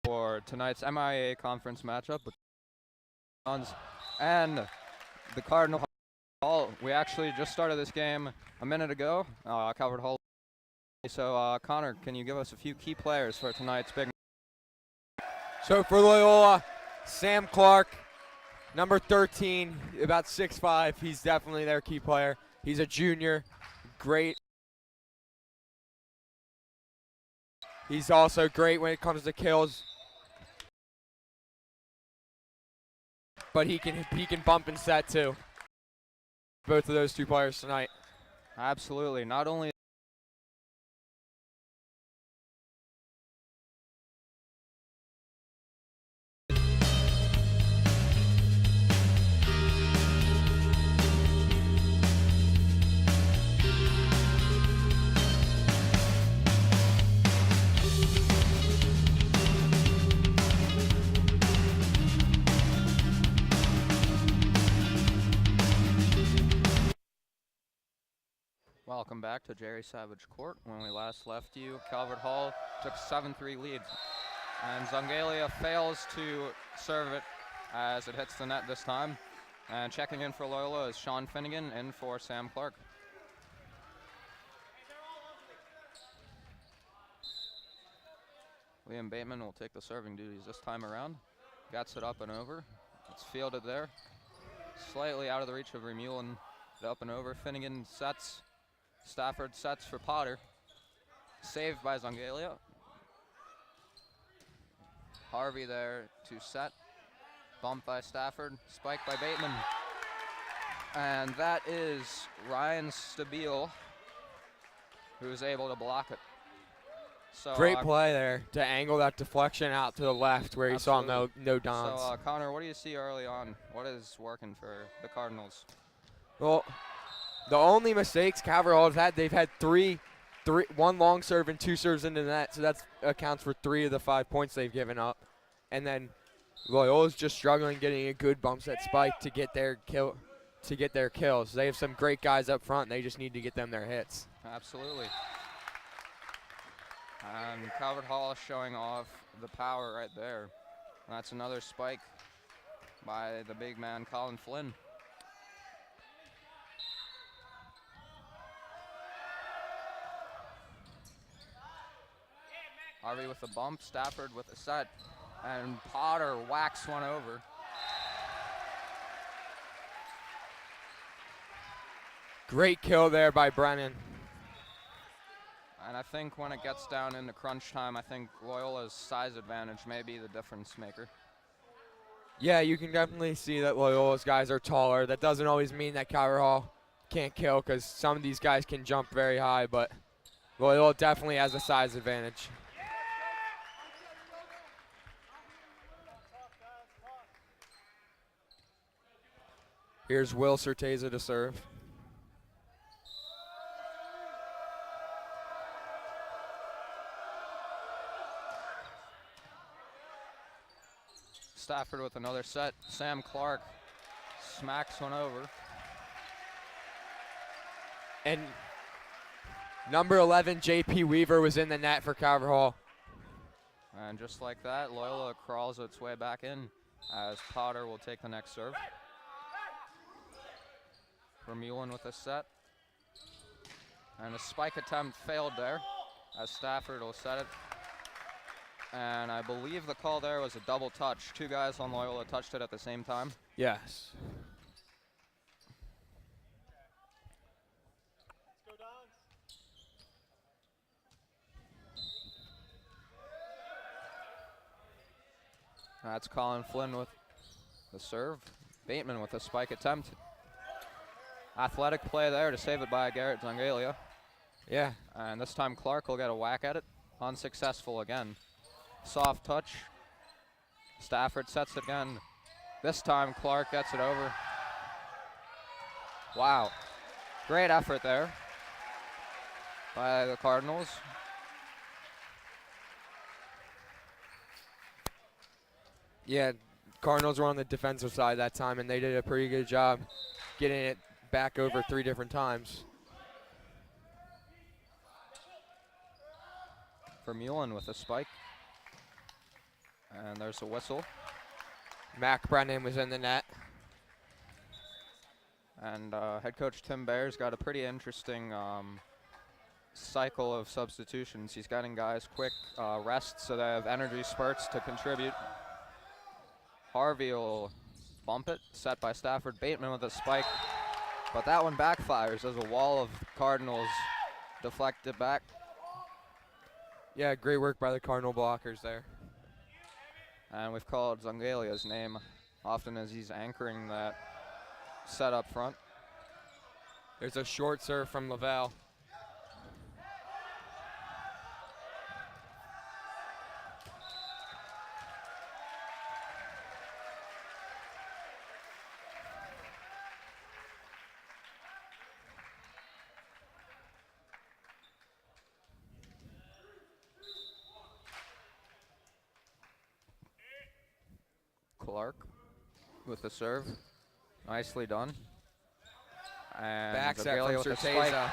for tonight's MIAA conference matchup with the Cardinals and the Cardinal Hall. We actually just started this game a minute ago, Calvert Hall. So, Connor, can you give us a few key players for tonight's big? So for Loyola, Sam Clark, number 13, about 6'5". He's definitely their key player. He's a junior, great. He's also great when it comes to kills. But he can bump and set too. Both of those two players tonight. Absolutely. Not only welcome back to Jerry Savage Court. When we last left you, Calvert Hall took 7-3 lead. And Zongalia fails to serve it as it hits the net this time. And checking in for Loyola is Sean Finnegan, in for Sam Clark. Liam Bateman will take the serving duties this time around. Gets it up and over. It's fielded there. Slightly out of the reach of Remulan. Up and over. Finnegan sets. Stafford sets for Potter. Saved by Zongalia. Harvey there to set. Bump by Stafford. Spike by Bateman. And that is Ryan Stabile, who is able to block it. So, Great play there to angle that deflection out to the left where he saw no dons. So, Connor, what do you see early on? What is working for the Cardinals? Well, the only mistakes Calvert Hall has had, they've had one long serve and 2 serves into the net, so that accounts for 3 of the 5 points they've given up. And then Loyola's just struggling getting a good bump set spike to get their kills. They have some great guys up front, and they just need to get them their hits. Absolutely. And Calvert Hall is showing off the power right there. That's another spike by the big man, Colin Flynn. Harvey with the bump, Stafford with the set, and Potter whacks one over. Great kill there by Brennan. And I think when it gets down into crunch time, I think Loyola's size advantage may be the difference maker. Yeah, you can definitely see that Loyola's guys are taller. That doesn't always mean that Calvert Hall can't kill, because some of these guys can jump very high, but Loyola definitely has a size advantage. Here's Will Certeza to serve. Stafford with another set. Sam Clark smacks one over. And number 11, J.P. Weaver, was in the net for Calvert Hall. And just like that, Loyola crawls its way back in as Potter will take the next serve. Vermeulen with a set. And a spike attempt failed there as Stafford will set it. And I believe the call there was a double touch. 2 guys on Loyola touched it at the same time. Yes. That's Colin Flynn with the serve. Bateman with a spike attempt. Athletic play there to save it by Garrett Zongalia. Yeah. And this time Clark will get a whack at it. Unsuccessful again. Soft touch. Stafford sets it again. This time Clark gets it over. Wow. Great effort there by the Cardinals. Yeah, Cardinals were on the defensive side that time, and they did a pretty good job getting it back over 3 different times. Vermeulen with a spike. And there's a whistle. Mac Brennan was in the net. And head coach Tim Bear's got a pretty interesting cycle of substitutions. He's getting guys quick rests so they have energy spurts to contribute. Harvey will bump it, set by Stafford. Bateman with a spike, but that one backfires as a wall of Cardinals deflect it back. Yeah, great work by the Cardinal blockers there. And we've called Zongalia's name often as he's anchoring that set up front. There's a short serve from Lavelle. Clark with the serve. Nicely done. And Back set Zagalia from with the spike. Certeza.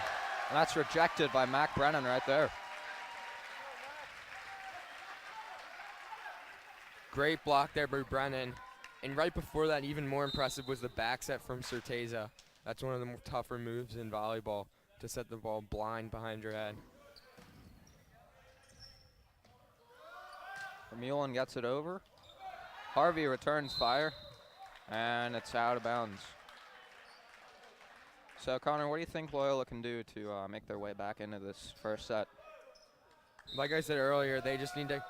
And that's rejected by Mac Brennan right there. Great block there by Brennan. And right before that, even more impressive was the back set from Certeza. That's one of the more tougher moves in volleyball, to set the ball blind behind your head. Vermeulen gets it over. Harvey returns fire, and it's out of bounds. So, Connor, what do you think Loyola can do to make their way back into this first set? Like I said earlier, they just need to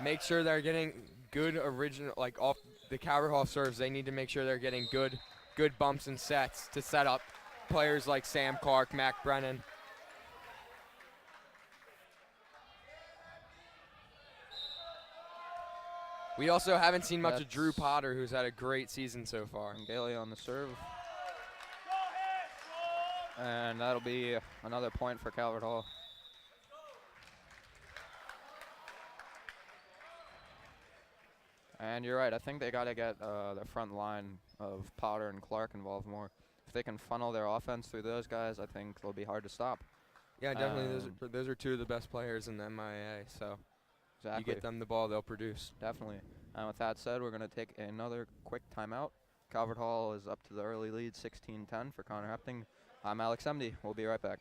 make sure they're getting good original, like off the Calvert Hall serves. They need to make sure they're getting good bumps and sets to set up players like Sam Clark, Mac Brennan. We also haven't seen much of Drew Potter, who's had a great season so far. And Gailey on the serve. And that'll be another point for Calvert Hall. And you're right, I think they got to get the front line of Potter and Clark involved more. If they can funnel their offense through those guys, I think they'll be hard to stop. Yeah, definitely. Those are two of the best players in the MIAA, so exactly. You get them the ball, they'll produce. Definitely. And with that said, we're going to take another quick timeout. Calvert Hall is up to the early lead, 16-10 for Connor Hepting. I'm Alex Emdy. We'll be right back.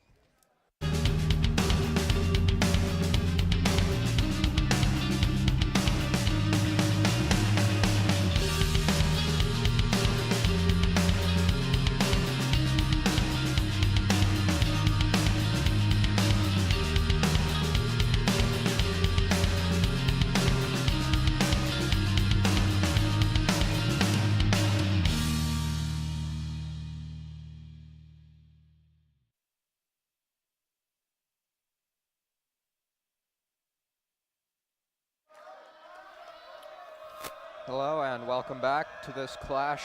Hello and welcome back to this clash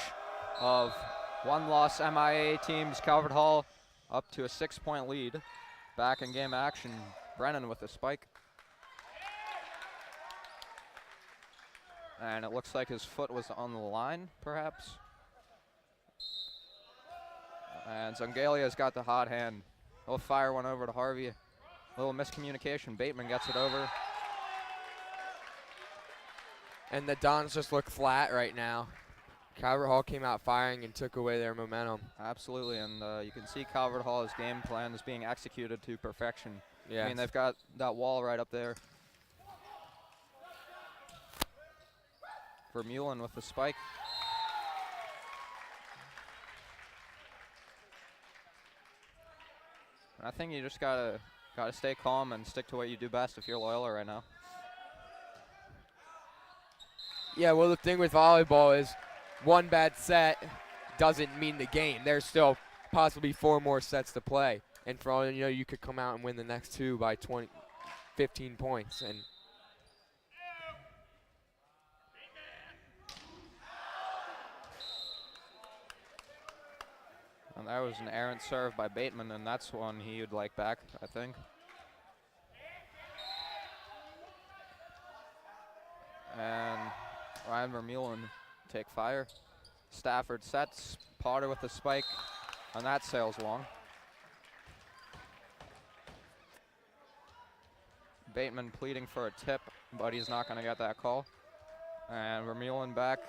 of one-loss MIAA teams. Calvert Hall up to a 6-point lead. Back in game action, Brennan with a spike. And it looks like his foot was on the line, perhaps. And Zongalia's got the hot hand. He'll fire one over to Harvey. A little miscommunication. Bateman gets it over. And the Dons just look flat right now. Calvert Hall came out firing and took away their momentum. Absolutely, and you can see Calvert Hall's game plan is being executed to perfection. Yeah. I mean, they've got that wall right up there. Vermeulen with the spike. And I think you just gotta stay calm and stick to what you do best if you're Loyola right now. Yeah, well, the thing with volleyball is one bad set doesn't mean the game. There's still possibly 4 more sets to play. And for all you know, you could come out and win the next 2 by 15 points. And that was an errant serve by Bateman, and that's one he would like back, I think. And Ryan Vermeulen take fire. Stafford sets, Potter with the spike, and that sails long. Bateman pleading for a tip, but he's not going to get that call. And Vermeulen back.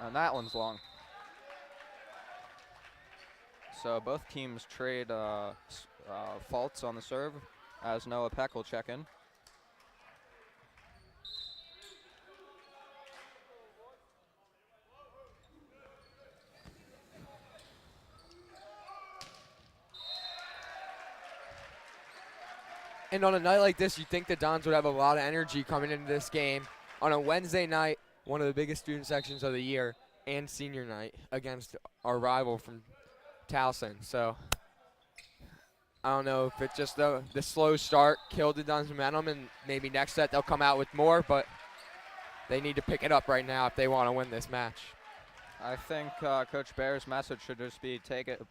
And that one's long. So both teams trade faults on the serve as Noah Peck will check in. And on a night like this, you'd think the Dons would have a lot of energy coming into this game. On a Wednesday night, one of the biggest student sections of the year, and senior night against our rival from Towson. So I don't know if it's just the slow start killed the Dons' momentum, and maybe next set they'll come out with more, but they need to pick it up right now if they want to win this match. I think Coach Bear's message should just be take it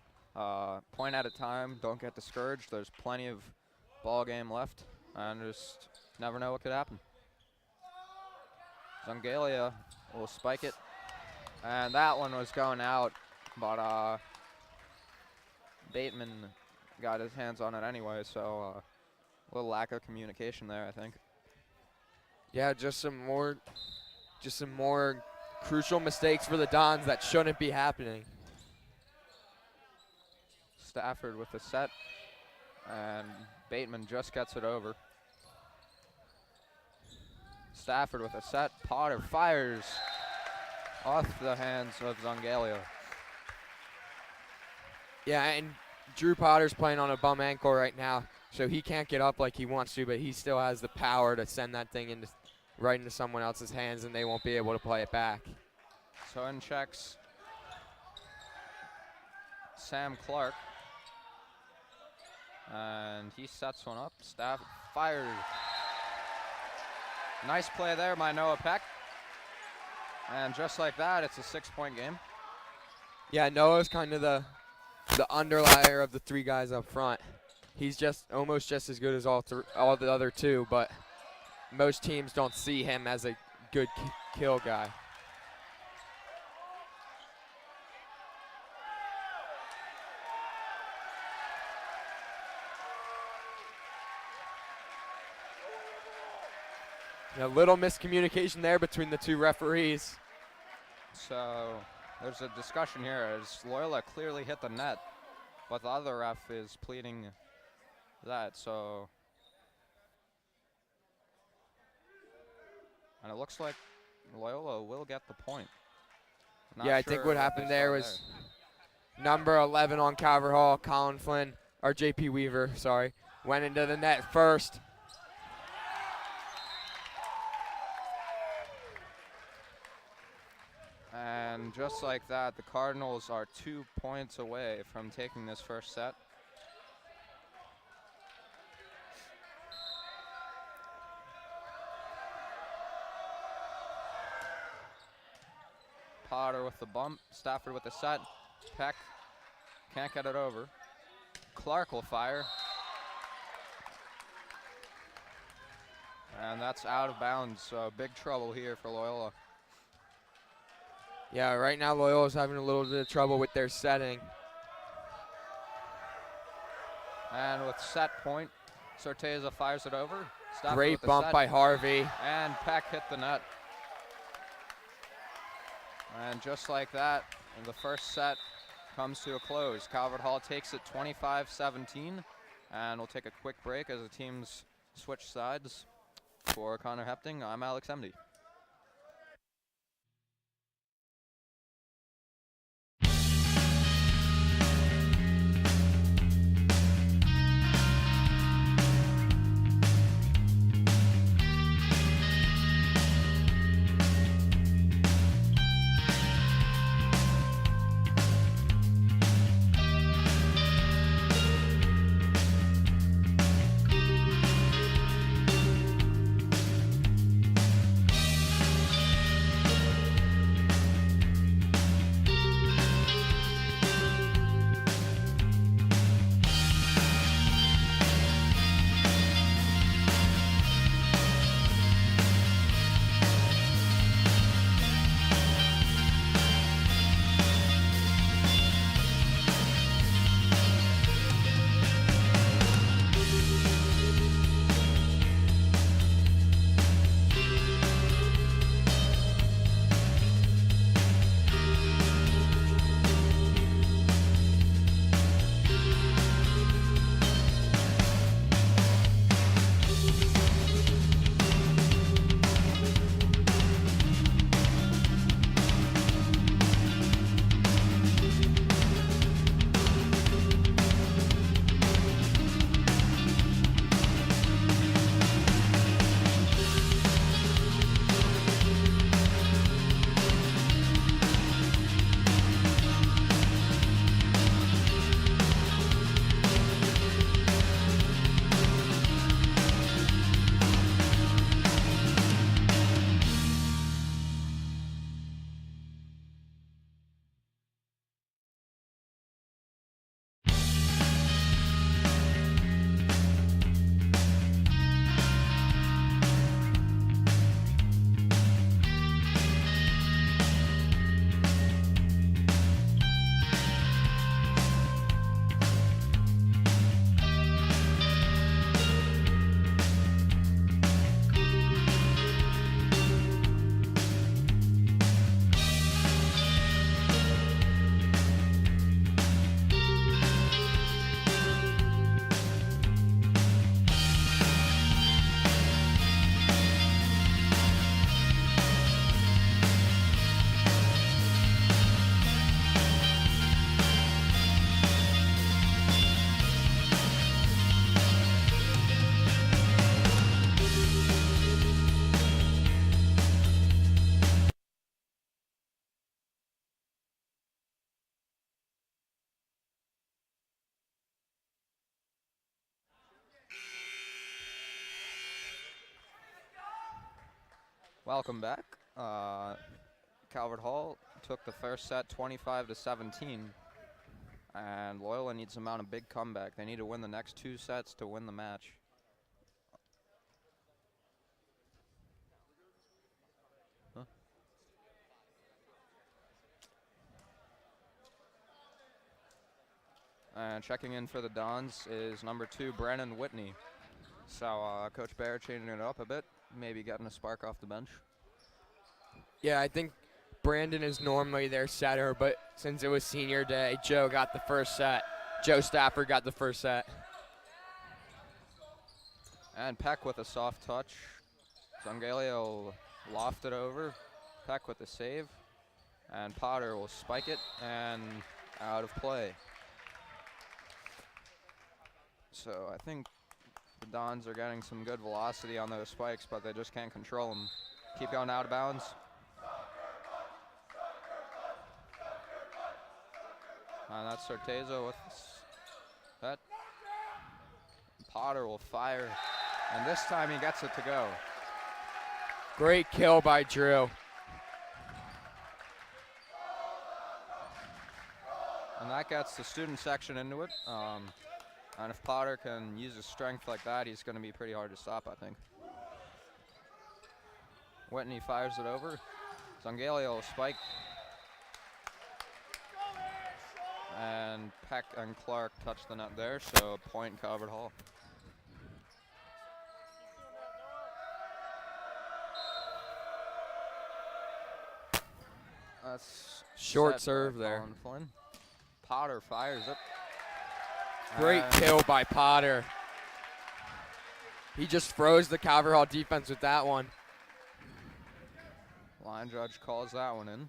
point at a time. Don't get discouraged. There's plenty of ball game left, and just never know what could happen. Zongalia will spike it, and that one was going out, but Bateman got his hands on it anyway, so a little lack of communication there, I think. Yeah, just some more crucial mistakes for the Dons that shouldn't be happening. Stafford with the set, and Bateman just gets it over. Stafford with a set. Potter fires off the hands of Zongalia. Yeah, and Drew Potter's playing on a bum ankle right now, so he can't get up like he wants to, but he still has the power to send that thing right into someone else's hands, and they won't be able to play it back. So in checks Sam Clark, and he sets one up. Stafford fires. Nice play there by Noah Peck. And just like that, it's a 6-point game. Yeah, Noah's kind of the underlier of the three guys up front. He's just almost just as good as all the other two, but most teams don't see him as a good kill guy. A little miscommunication there between the two referees. So there's a discussion here as Loyola clearly hit the net, but the other ref is pleading that, so. And it looks like Loyola will get the point. Yeah, I think what happened there was number 11 on Calvert Hall, Colin Flynn, or JP Weaver, sorry, went into the net first. And just like that, the Cardinals are 2 points away from taking this first set. Potter with the bump, Stafford with the set. Peck can't get it over. Clark will fire. And that's out of bounds, so big trouble here for Loyola. Yeah, right now Loyola's having a little bit of trouble with their setting. And with set point, Sorteza fires it over. Stafford Great with the bump set. by Harvey. And Peck hit the net. And just like that, the first set comes to a close. Calvert Hall takes it 25-17. And we'll take a quick break as the teams switch sides. For Connor Hepting, I'm Alex Emdy. Welcome back. Calvert Hall took the first set 25-17, and Loyola needs to mount a big comeback. They need to win the next 2 sets to win the match. And checking in for the Dons is number 2, Brandon Whitney. So Coach Bear changing it up a bit, maybe getting a spark off the bench. Yeah, I think Brandon is normally their setter, but since it was senior day, Joe got the first set. Joe Stafford got the first set. And Peck with a soft touch. Zangalia will loft it over. Peck with the save. And Potter will spike it and out of play. So I think the Dons are getting some good velocity on those spikes, but they just can't control them. Keep going out of bounds. And that's Sortezo with that. Potter will fire, and this time he gets it to go. Great kill by Drew. And that gets the student section into it. And if Potter can use his strength like that, he's going to be pretty hard to stop, I think. Whitney fires it over. Zangalia will spike. And Peck and Clark touch the net there, so point Calvert Hall. That's Short serve there. Colin Flynn. Potter fires it. Great kill by Potter. He just froze the Calvert Hall defense with that one. Line judge calls that one in.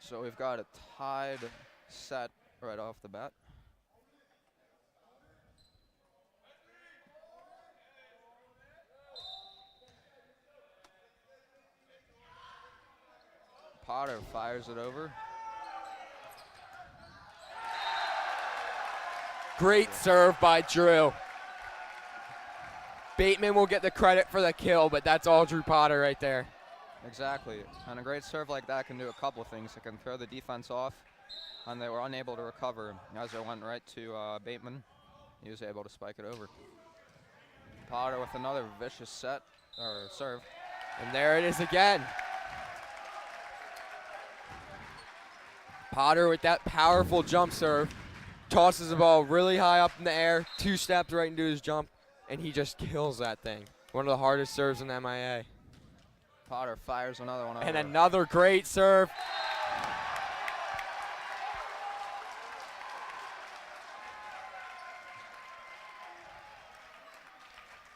So we've got a tied set right off the bat. Potter fires it over. Great serve by Drew. Bateman will get the credit for the kill, but that's all Drew Potter right there. Exactly. And a great serve like that can do a couple of things. It can throw the defense off, and they were unable to recover. As it went right to Bateman, he was able to spike it over. Potter with another vicious serve. And there it is again. Potter with that powerful jump serve. Tosses the ball really high up in the air, 2 steps right into his jump, and he just kills that thing. One of the hardest serves in the MIAA. Potter fires another one over. And another great serve.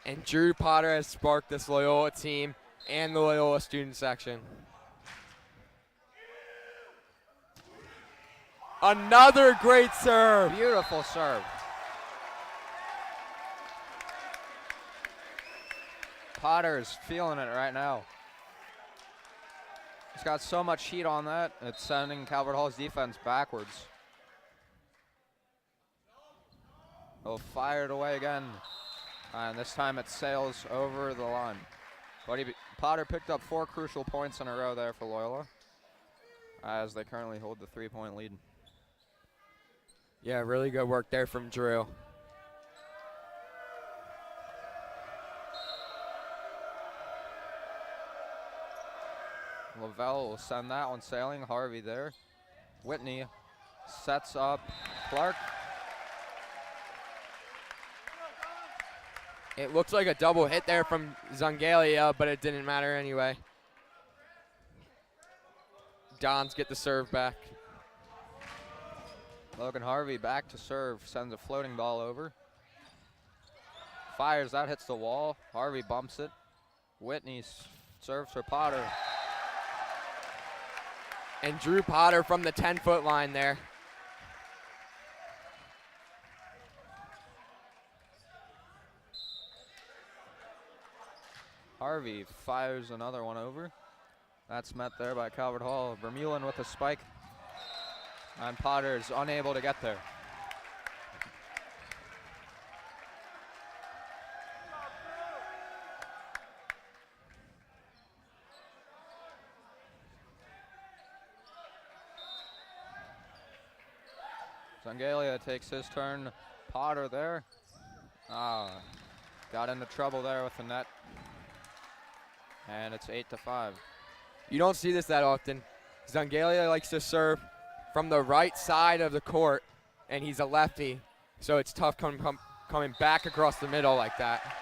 And Drew Potter has sparked this Loyola team and the Loyola student section. Another great serve. Beautiful serve. Potter's feeling it right now. He's got so much heat on that, it's sending Calvert Hall's defense backwards. He'll fire it away again. And this time it sails over the line. But Potter picked up 4 crucial points in a row there for Loyola, as they currently hold the 3-point lead. Yeah, really good work there from Drew. Lavelle will send that one sailing. Harvey there. Whitney sets up Clark. It looks like a double hit there from Zangalia, but it didn't matter anyway. Dons get the serve back. Logan Harvey back to serve, sends a floating ball over. Fires, that hits the wall. Harvey bumps it. Whitney serves for Potter. And Drew Potter from the 10-foot line there. Harvey fires another one over. That's met there by Calvert Hall. Vermeulen with a spike. And Potter's unable to get there. Zangalia takes his turn. Potter there. Got into trouble there with the net. And it's 8-5. You don't see this that often. Zangalia likes to serve from the right side of the court, and he's a lefty, so it's tough coming back across the middle like that.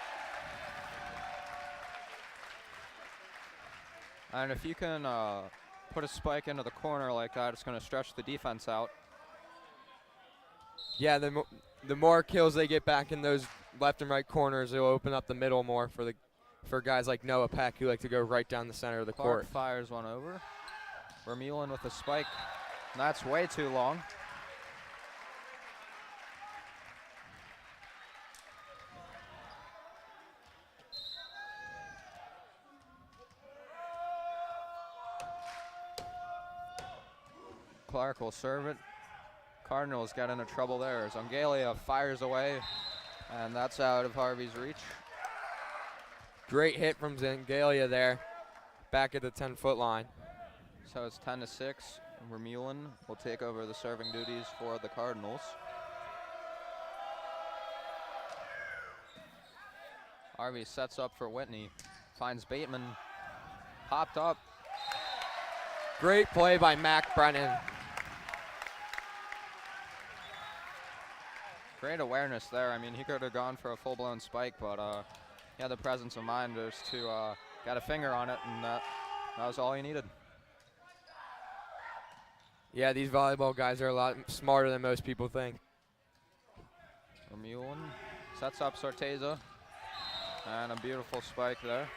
And if you can put a spike into the corner like that, it's going to stretch the defense out. Yeah, the more kills they get back in those left and right corners, it'll open up the middle more for guys like Noah Peck who like to go right down the center of the Clark court. Fires one over. Vermeulen with a spike. And that's way too long. Clark will serve it. Cardinals got into trouble there. Zangalia fires away, and that's out of Harvey's reach. Great hit from Zangalia there, back at the 10-foot line. So it's 10-6. Vermeulen will take over the serving duties for the Cardinals. Harvey sets up for Whitney, finds Bateman, popped up. Great play by Mac Brennan. Great awareness there. I mean, he could have gone for a full-blown spike, but he had the presence of mind just to get a finger on it, and that was all he needed. Yeah, these volleyball guys are a lot smarter than most people think. Vermeulen sets up Sorteza, and a beautiful spike there.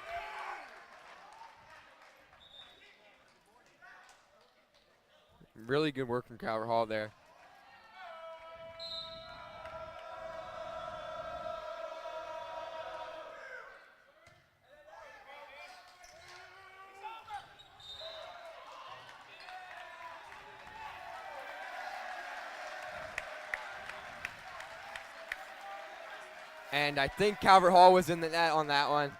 Really good work from Calvert Hall there. And I think Calvert Hall was in the net on that one.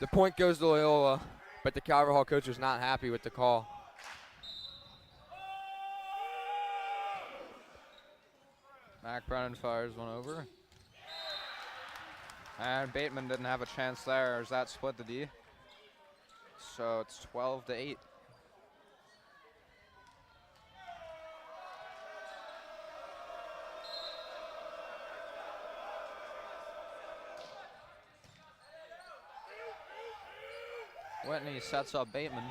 The point goes to Loyola, but the Calvert Hall coach was not happy with the call. Mac Brennan fires one over. And Bateman didn't have a chance there as that split the D. So it's 12-8. Whitney sets up Bateman.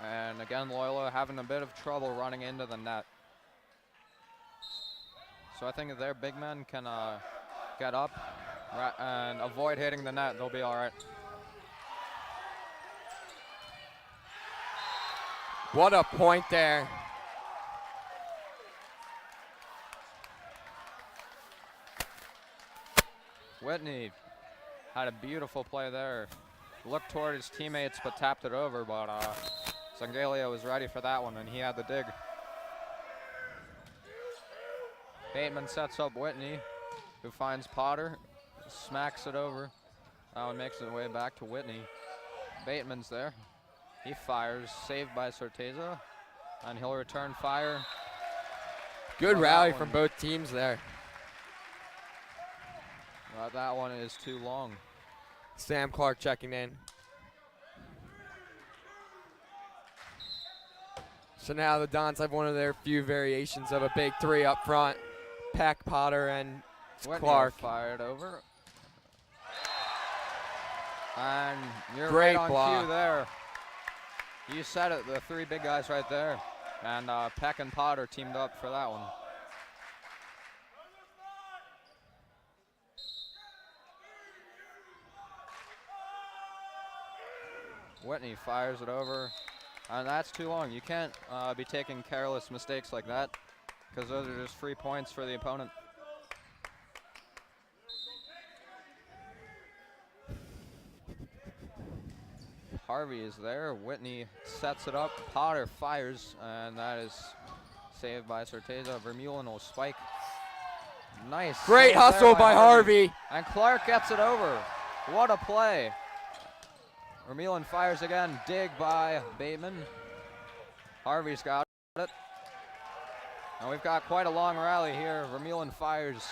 And again, Loyola having a bit of trouble running into the net. So I think if their big men can get up and avoid hitting the net, they'll be all right. What a point there. Whitney had a beautiful play there. Looked toward his teammates but tapped it over, but Zangalia was ready for that one and he had the dig. Bateman sets up Whitney, who finds Potter, smacks it over. That one makes it way back to Whitney. Bateman's there. He fires, saved by Sorteza, and he'll return fire. Good rally from both teams there. That one is too long. Sam Clark checking in. So now the Dons have one of their few variations of a big three up front. Peck, Potter, and Whitney Clark. Fired over. And you're Great right on block. cue there. You said it, the three big guys right there. And Peck and Potter teamed up for that one. Whitney fires it over, and that's too long. You can't be taking careless mistakes like that, because those are just free points for the opponent. Harvey is there. Whitney sets it up. Potter fires, and that is saved by Sorteza. Vermeulen will spike. Nice. Great hustle by Harvey. And Clark gets it over. What a play. Vermeulen fires again. Dig by Bateman. Harvey's got it. And we've got quite a long rally here. Vermeulen fires.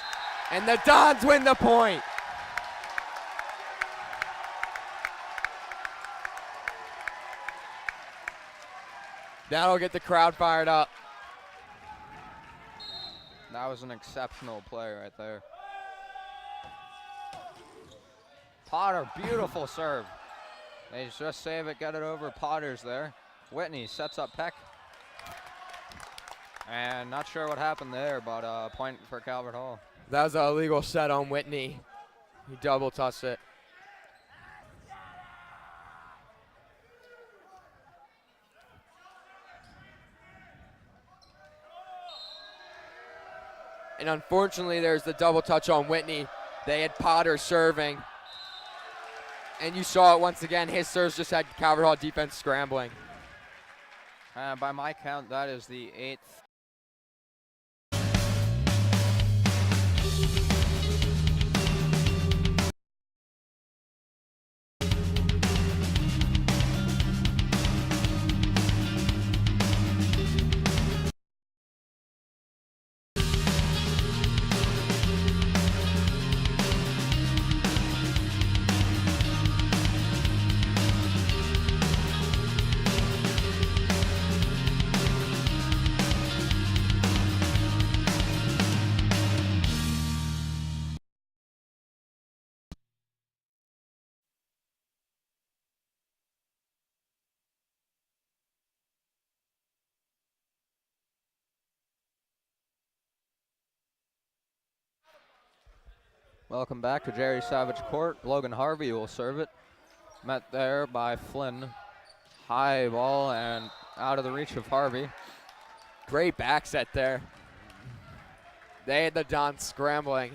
And the Dons win the point. That'll get the crowd fired up. That was an exceptional play right there. Potter, beautiful serve. They just save it, get it over. Potter's there. Whitney sets up Peck. And not sure what happened there, but point for Calvert Hall. That was an illegal set on Whitney. He double touched it. And unfortunately, there's the double touch on Whitney. They had Potter serving. And you saw it once again. His serves just had Calvert Hall defense scrambling. By my count, that is the 8th. Welcome back to Jerry Savage Court. Logan Harvey will serve it. Met there by Flynn. High ball and out of the reach of Harvey. Great back set there. They had the Dons scrambling.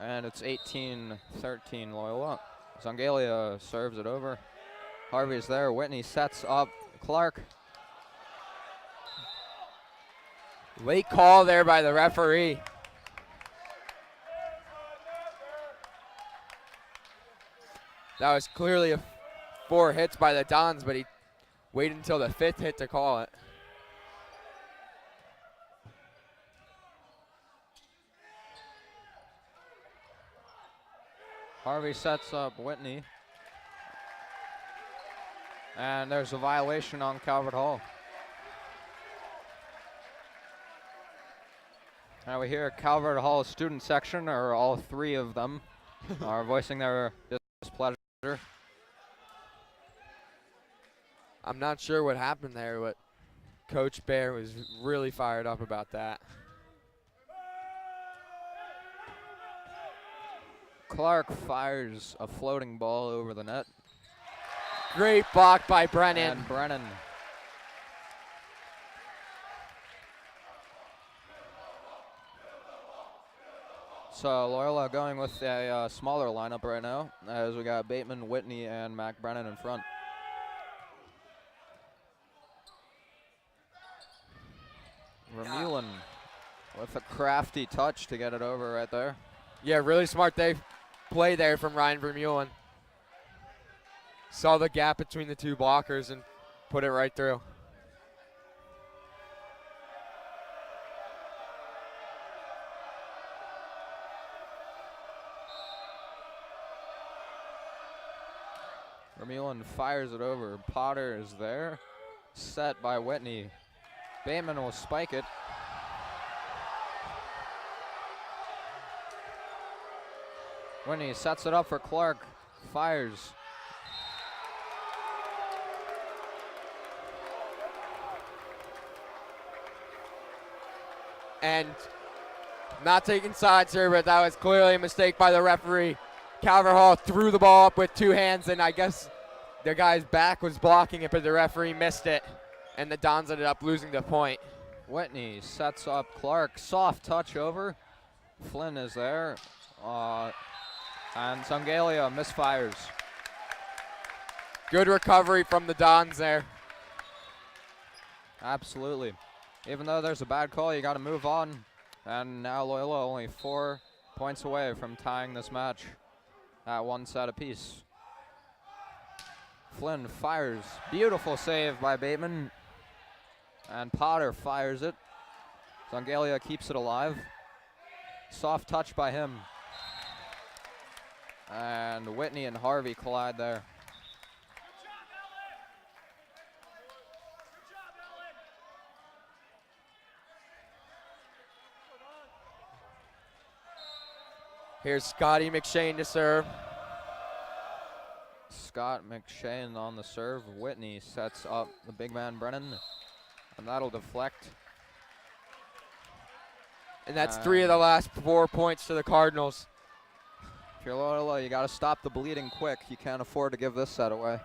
And it's 18-13 Loyola. Zongalia serves it over. Harvey's there. Whitney sets up Clark. Late call there by the referee. That was clearly 4 hits by the Dons, but he waited until the 5th hit to call it. Harvey sets up Whitney. And there's a violation on Calvert Hall. Now we hear Calvert Hall student section, or all 3 of them, are voicing their displeasure. I'm not sure what happened there, but Coach Bear was really fired up about that. Clark fires a floating ball over the net. Great block by Brennan. And Brennan. So Loyola going with a smaller lineup right now, as we got Bateman, Whitney, and Mac Brennan in front. Vermeulen with a crafty touch to get it over right there. Yeah, really smart play there from Ryan Vermeulen. Saw the gap between the 2 blockers and put it right through. Vermeulen fires it over. Potter is there. Set by Whitney. Bateman will spike it. Whitney sets it up for Clark. Fires. And not taking sides here, but that was clearly a mistake by the referee. Calvert Hall threw the ball up with 2 hands, and I guess the guy's back was blocking it, but the referee missed it, and the Dons ended up losing the point. Whitney sets up Clark. Soft touch over. Flynn is there. And Zongalia misfires. Good recovery from the Dons there. Absolutely. Even though there's a bad call, you got to move on. And now Loyola only 4 points away from tying this match at 1 set apiece. Flynn fires. Beautiful save by Bateman. And Potter fires it. Zongalia keeps it alive. Soft touch by him. And Whitney and Harvey collide there. Here's Scotty McShane to serve. Scott McShane on the serve. Whitney sets up the big man Brennan. And that'll deflect. And that's 3 of the last 4 points to the Cardinals. If you're Loyola, you got to stop the bleeding quick. You can't afford to give this set away.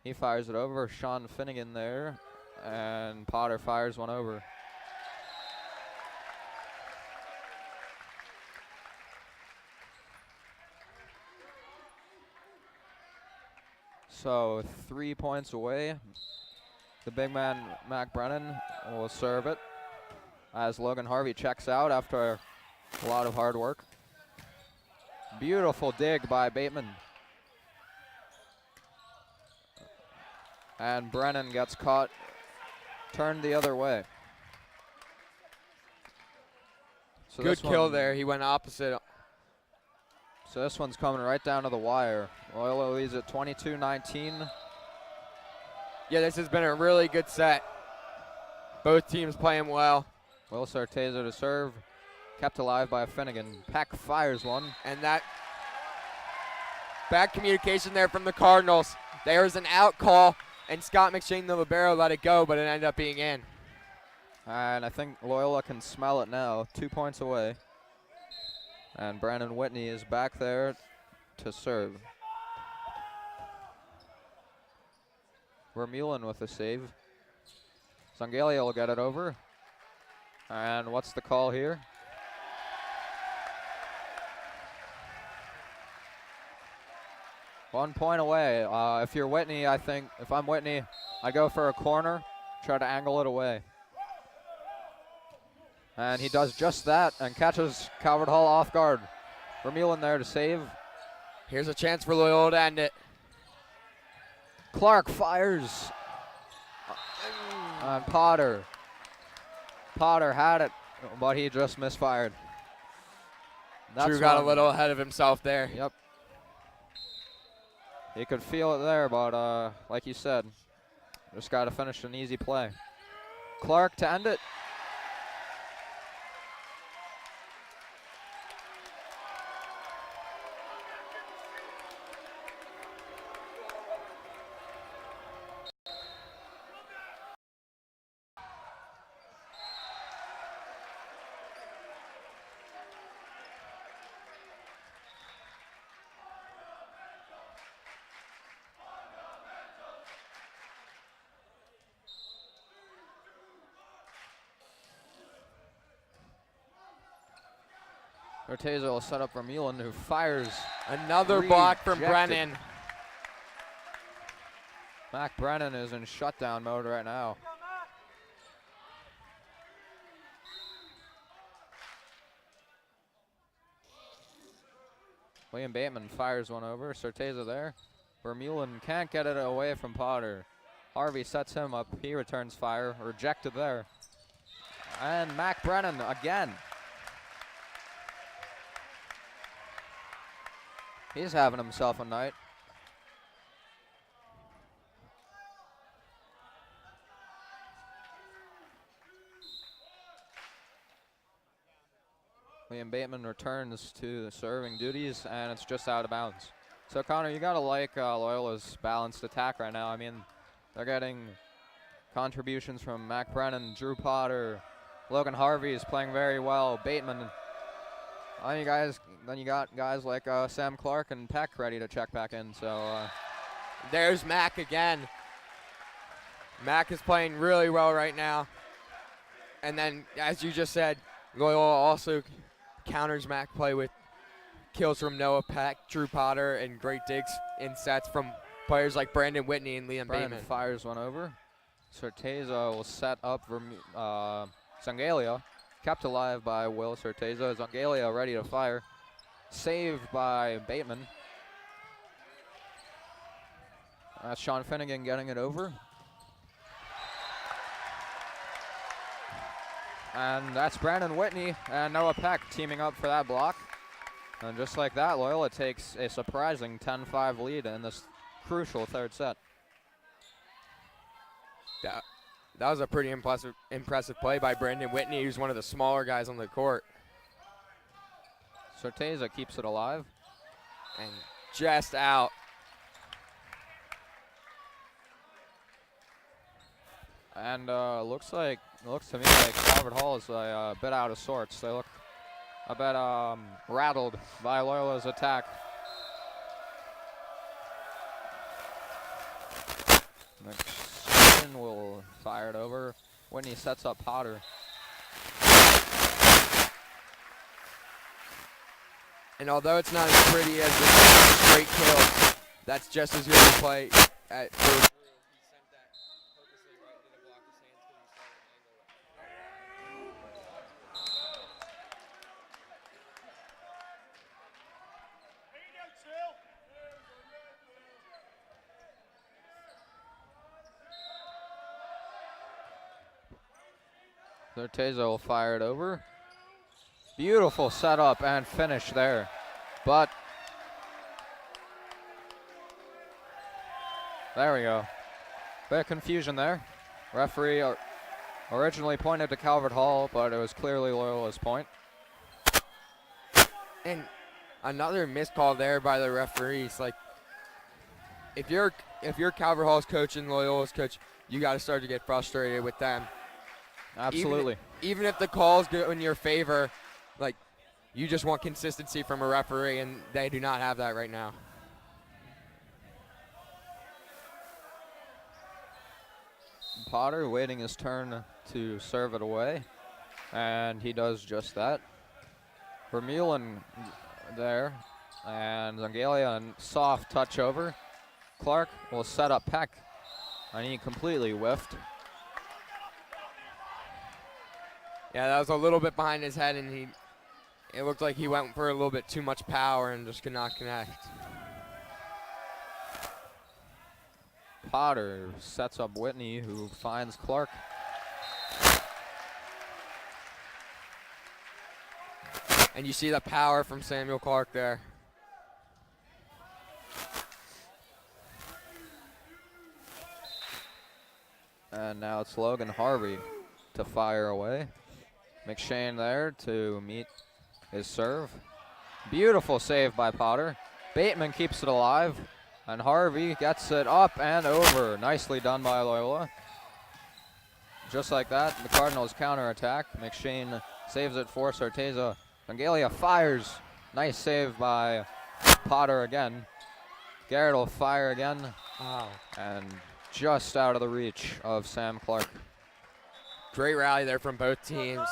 He fires it over. Sean Finnegan there. And Potter fires one over. So 3 points away. The big man, Mac Brennan, will serve it as Logan Harvey checks out after a lot of hard work. Beautiful dig by Bateman. And Brennan gets caught, turned the other way. So Good kill there. He went opposite. So this one's coming right down to the wire. Loyola leads at 22-19. Yeah, this has been a really good set. Both teams playing well. Will Sarteza to serve. Kept alive by Finnegan. Peck fires one. And that bad communication there from the Cardinals. There's an out call, and Scott McShane, the libero, let it go, but it ended up being in. And I think Loyola can smell it now. 2 points away. And Brandon Whitney is back there to serve. Vermeulen with a save. Zongalia will get it over. And what's the call here? One point away. If you're Whitney, I think, if I'm Whitney, I go for a corner, try to angle it away. And he does just that and catches Calvert Hall off guard. Vermeulen there to save. Here's a chance for Loyola to end it. Clark fires. And Potter. Potter had it, but he just misfired. Drew got a little ahead of himself there. Yep. He could feel it there, but like you said, just got to finish an easy play. Clark to end it. Orteza will set up Vermeulen, who fires. Another block from Brennan. Mac Brennan is in shutdown mode right now. William Bateman fires one over. Sorteza there. Vermeulen can't get it away from Potter. Harvey sets him up. He returns fire. Rejected there. And Mac Brennan again. He's having himself a night. William Bateman returns to the serving duties, and it's just out of bounds. So, Connor, you got to like Loyola's balanced attack right now. I mean, they're getting contributions from Mac Brennan, Drew Potter, Logan Harvey is playing very well, Bateman. Then you got guys like Sam Clark and Peck ready to check back in. So there's Mac again. Mac is playing really well right now. And then, as you just said, Loyola also counters Mac play with kills from Noah Peck, Drew Potter, and great digs in sets from players like Brandon Whitney and Liam Bateman. Fires one over. Sorteza will set up Zongalia. Kept alive by Will Sorteza. Zongalia ready to fire. Saved by Bateman. That's Sean Finnegan getting it over. And that's Brandon Whitney and Noah Peck teaming up for that block. And just like that, Loyola takes a surprising 10-5 lead in this crucial third set. That was a pretty impressive play by Brandon Whitney, who's one of the smaller guys on the court. Certeza keeps it alive. And just out. And looks to me like Calvert Hall is a bit out of sorts. They look a bit rattled by Loyola's attack. McShane will fire it over. Whitney sets up Potter. And although it's not as pretty as the straight kills, that's just as good a play at third. Certeza will fire it over. Beautiful setup and finish there. But there we go. Bit of confusion there. Referee originally pointed to Calvert Hall, but it was clearly Loyola's point. And another missed call there by the referees. Like, if you're Calvert Hall's coach and Loyola's coach, you got to start to get frustrated with them. Absolutely. Even if the calls go in your favor, like, you just want consistency from a referee, and they do not have that right now. Potter waiting his turn to serve it away, and he does just that. Vermeulen there, and Zangalia and soft touch over. Clark will set up Peck, and he completely whiffed. Yeah, that was a little bit behind his head, and it looked like he went for a little bit too much power and just could not connect. Potter sets up Whitney, who finds Clark. And you see the power from Samuel Clark there. And now it's Logan Harvey to fire away. McShane there to meet his serve. Beautiful save by Potter. Bateman keeps it alive, and Harvey gets it up and over. Nicely done by Loyola. Just like that, the Cardinals counterattack. McShane saves it for Certeza. Vangalia fires. Nice save by Potter again. Garrett will fire again. Wow. And just out of the reach of Sam Clark. Great rally there from both teams.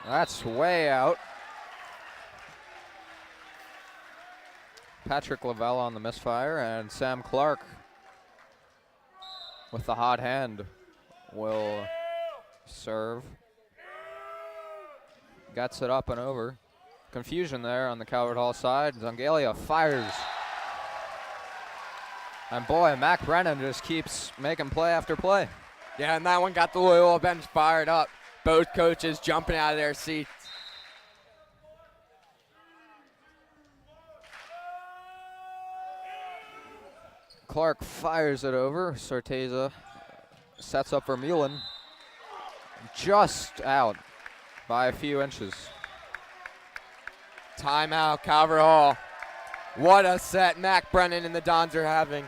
That's way out. Patrick Lavelle on the misfire, and Sam Clark with the hot hand will serve. Gets it up and over. Confusion there on the Calvert Hall side. Zangalia fires. And boy, Mac Brennan just keeps making play after play. Yeah, and that one got the Loyola bench fired up. Both coaches jumping out of their seats. Clark fires it over. Certeza sets up Vermeulen. Just out by a few inches. Timeout, Calvert Hall. What a set Mac Brennan and the Dons are having.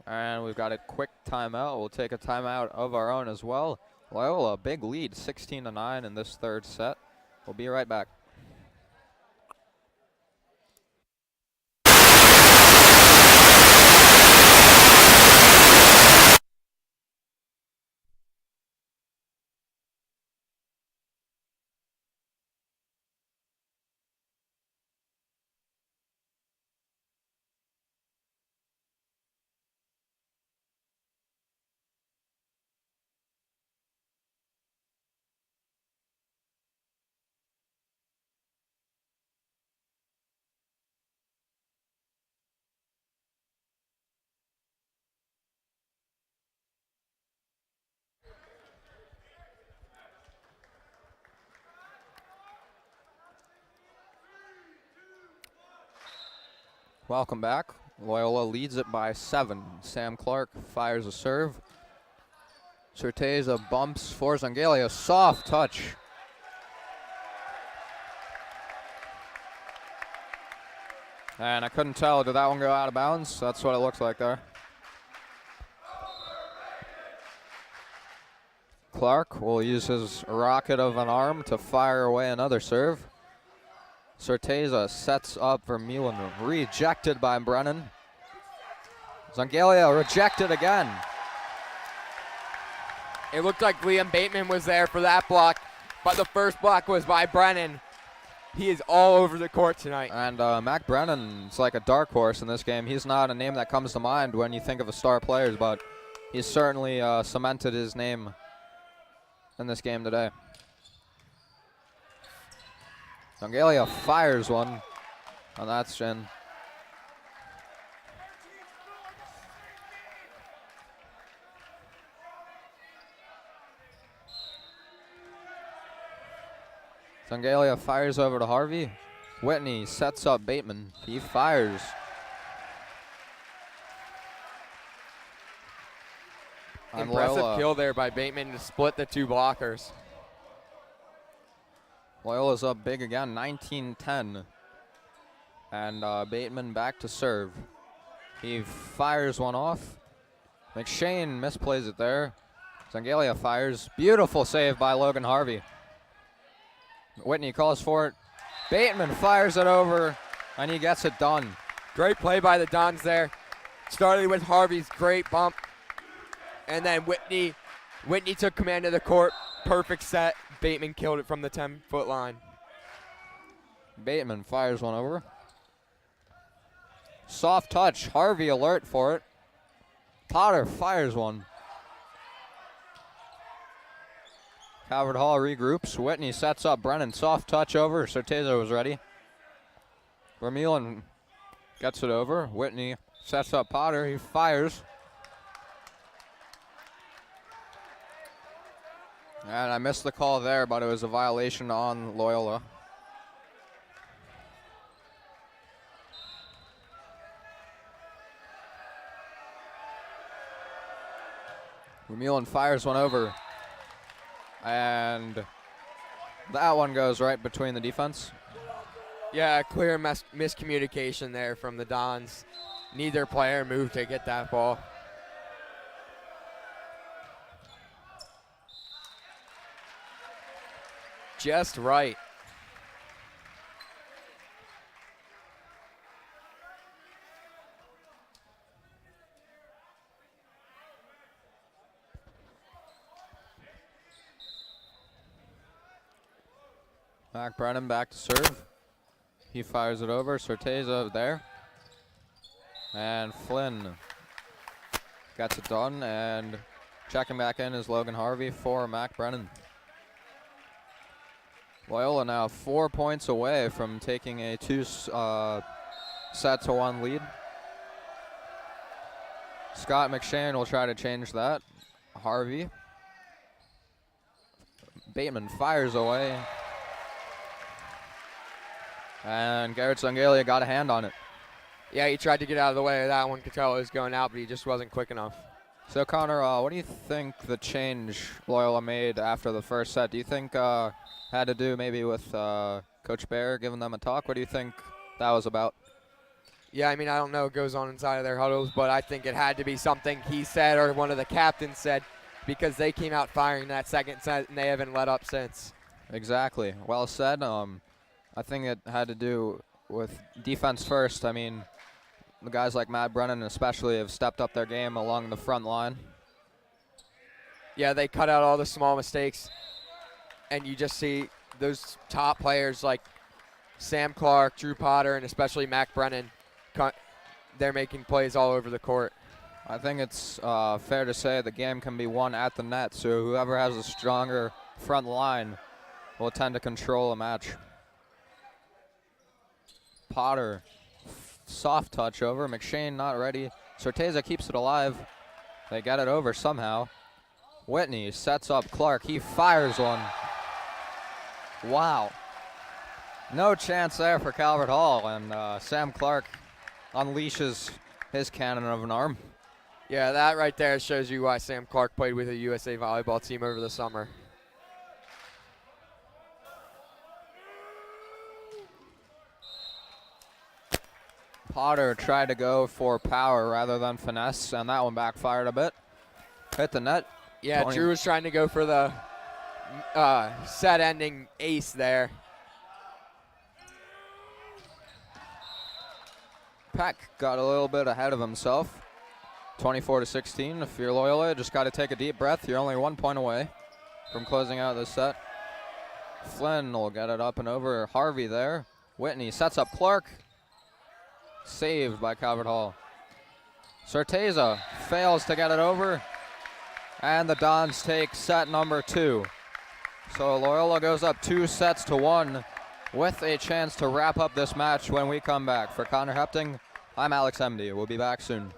And we've got a quick timeout. We'll take a timeout of our own as well. Loyola, big lead, 16-9 in this third set. We'll be right back. Welcome back. Loyola leads it by 7. Sam Clark fires a serve. Certeza bumps for Zangalia. Soft touch. And I couldn't tell. Did that one go out of bounds? That's what it looks like there. Clark will use his rocket of an arm to fire away another serve. Certeza sets up Vermeulen. Rejected by Brennan. Zangalia rejected again. It looked like Liam Bateman was there for that block, but the first block was by Brennan. He is all over the court tonight. And Mac Brennan's like a dark horse in this game. He's not a name that comes to mind when you think of the star players, but he's certainly cemented his name in this game today. Zangalia fires one, and that's in. Zangalia fires over to Harvey. Whitney sets up Bateman. He fires. Impressive kill there by Bateman to split the two blockers. Loyola's up big again, 19-10. And Bateman back to serve. He fires one off. McShane misplays it there. Zangalia fires. Beautiful save by Logan Harvey. Whitney calls for it. Bateman fires it over, and he gets it done. Great play by the Dons there. Started with Harvey's great bump, and then Whitney took command of the court. Perfect set. Bateman killed it from the 10-foot line. Bateman fires one over. Soft touch. Harvey alert for it. Potter fires one. Calvert Hall regroups. Whitney sets up Brennan. Soft touch over. Certeza was ready. Vermeulen gets it over. Whitney sets up Potter. He fires. And I missed the call there, but it was a violation on Loyola. Vermeulen fires one over. And that one goes right between the defense. Yeah, clear miscommunication there from the Dons. Neither player moved to get that ball. Just right. Mac Brennan back to serve. He fires it over. Certeza there. And Flynn gets it done. And checking back in is Logan Harvey for Mac Brennan. Loyola now 4 points away from taking a 2-set-to-1 lead. Scott McShane will try to change that. Harvey. Bateman fires away. And Garrett Zangalia got a hand on it. Yeah, he tried to get out of the way of that one. Could tell it was going out, but he just wasn't quick enough. So, Connor, what do you think the change Loyola made after the first set? Do you think had to do maybe with Coach Bear giving them a talk? What do you think that was about? Yeah, I mean, I don't know what goes on inside of their huddles, but I think it had to be something he said or one of the captains said, because they came out firing that second set and they haven't let up since. Exactly. Well said. I think it had to do with defense first. I mean, the guys like Matt Brennan especially have stepped up their game along the front line. Yeah, they cut out all the small mistakes, and you just see those top players like Sam Clark, Drew Potter, and especially Mac Brennan, they're making plays all over the court. I think it's fair to say the game can be won at the net, so whoever has a stronger front line will tend to control a match. Potter, soft touch over. McShane not ready. Certeza keeps it alive. They get it over somehow. Whitney sets up Clark. He fires one. Wow. No chance there for Calvert Hall. And Sam Clark unleashes his cannon of an arm. Yeah, that right there shows you why Sam Clark played with a USA volleyball team over the summer. Potter tried to go for power rather than finesse, and that one backfired a bit. Hit the net. Yeah, Drew was trying to go for the set-ending ace there. Peck got a little bit ahead of himself. 24-16. If you're Loyola, just got to take a deep breath. You're only 1 point away from closing out this set. Flynn will get it up and over. Harvey there. Whitney sets up Clark. Saved by Calvert Hall. Certeza fails to get it over. And the Dons take set number 2. So Loyola goes up 2-1 with a chance to wrap up this match when we come back. For Connor Hepting, I'm Alex Emdy. We'll be back soon.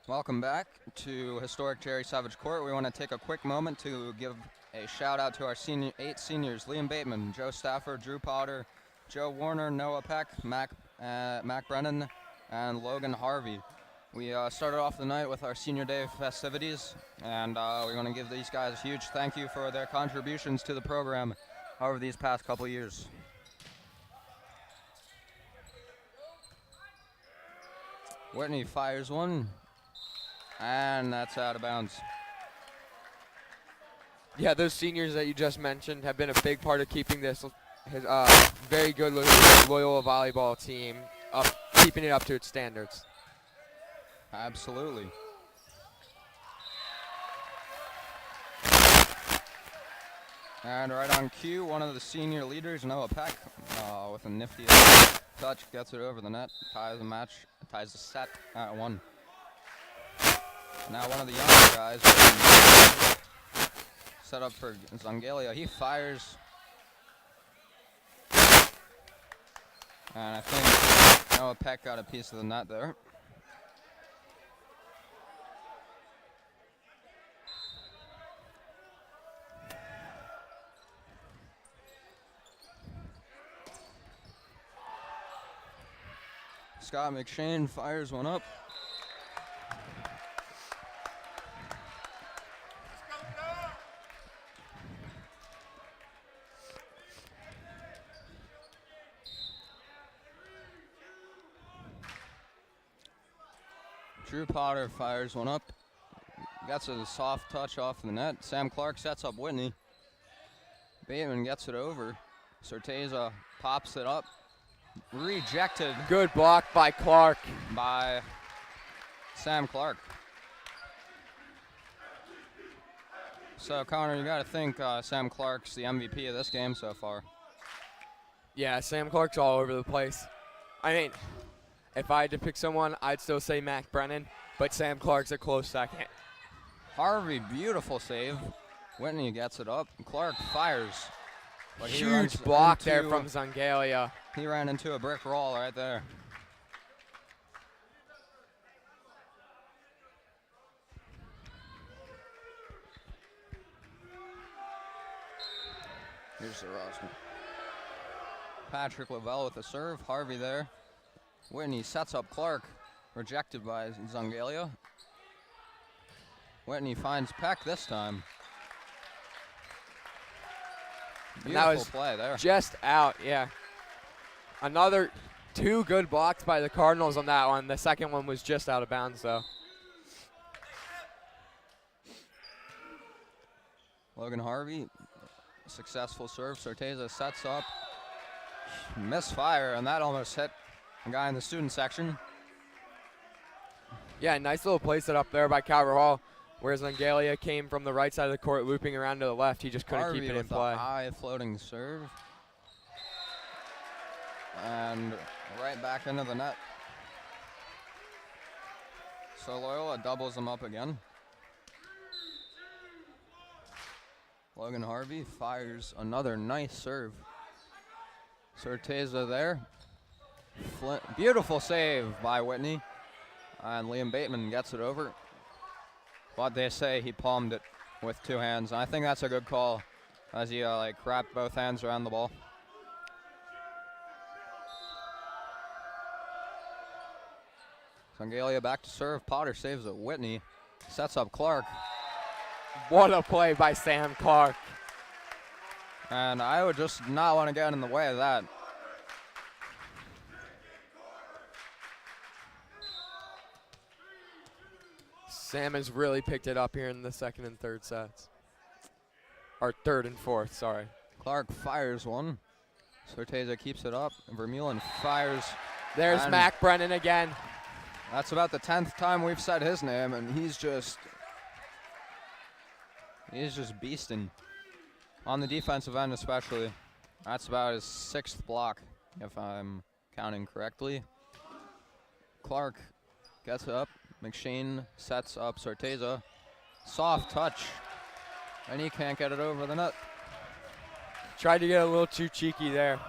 Welcome back to historic Jerry Savage Court. We want to take a quick moment to give a shout out to our 8 seniors: Liam Bateman, Joe Stafford, Drew Potter, Joe Warner, Noah Peck, Mac Brennan, and Logan Harvey. We started off the night with our senior day festivities, and we want to give these guys a huge thank you for their contributions to the program over these past couple years. Whitney fires one. And that's out of bounds. Yeah, those seniors that you just mentioned have been a big part of keeping this very good Loyola volleyball team up, keeping it up to its standards. Absolutely. And right on cue, one of the senior leaders, Noah Peck, with a nifty touch, gets it over the net, ties the set at 1. Now one of the younger guys set up for Zongalia. He fires. And I think Noah Peck got a piece of the net there. Scott McShane fires one up. Drew Potter fires one up. Gets a soft touch off the net. Sam Clark sets up Whitney. Bateman gets it over. Certeza pops it up. Rejected. Good block by Clark. By Sam Clark. So, Connor, you got to think Sam Clark's the MVP of this game so far. Yeah, Sam Clark's all over the place. I mean, if I had to pick someone, I'd still say Mac Brennan, but Sam Clark's a close second. Harvey, beautiful save. Whitney gets it up. Clark fires. But huge block there from Zongalia. He ran into a brick wall right there. Here's the roster. Patrick Lavelle with the serve. Harvey there. Whitney sets up Clark. Rejected by Zongalia. Whitney finds Peck this time. Beautiful play there. Just out, yeah. Another 2 good blocks by the Cardinals on that one. The second one was just out of bounds, though. Logan Harvey, successful serve. Certeza sets up. Misfire, and that almost hit a guy in the student section. Yeah, nice little play set up there by Calvert Hall. Whereas Zongalia came from the right side of the court, looping around to the left. He just couldn't keep it in play. A high floating serve. And right back into the net. So Loyola doubles them up again. Logan Harvey fires another nice serve. Certeza there. Beautiful save by Whitney. And Liam Bateman gets it over. But they say he palmed it with 2 hands. And I think that's a good call as he wrapped both hands around the ball. Zongalia back to serve. Potter saves it. Whitney sets up Clark. What a play by Sam Clark. And I would just not want to get in the way of that. Sam has really picked it up here in the second and third sets. Or third and fourth, sorry. Clark fires one. Certeza keeps it up. Vermeulen fires. There's Mac Brennan again. That's about the 10th time we've said his name, and he's just beasting. On the defensive end especially. That's about his 6th block, if I'm counting correctly. Clark gets up. McShane sets up Certeza. Soft touch. And he can't get it over the net. Tried to get a little too cheeky there.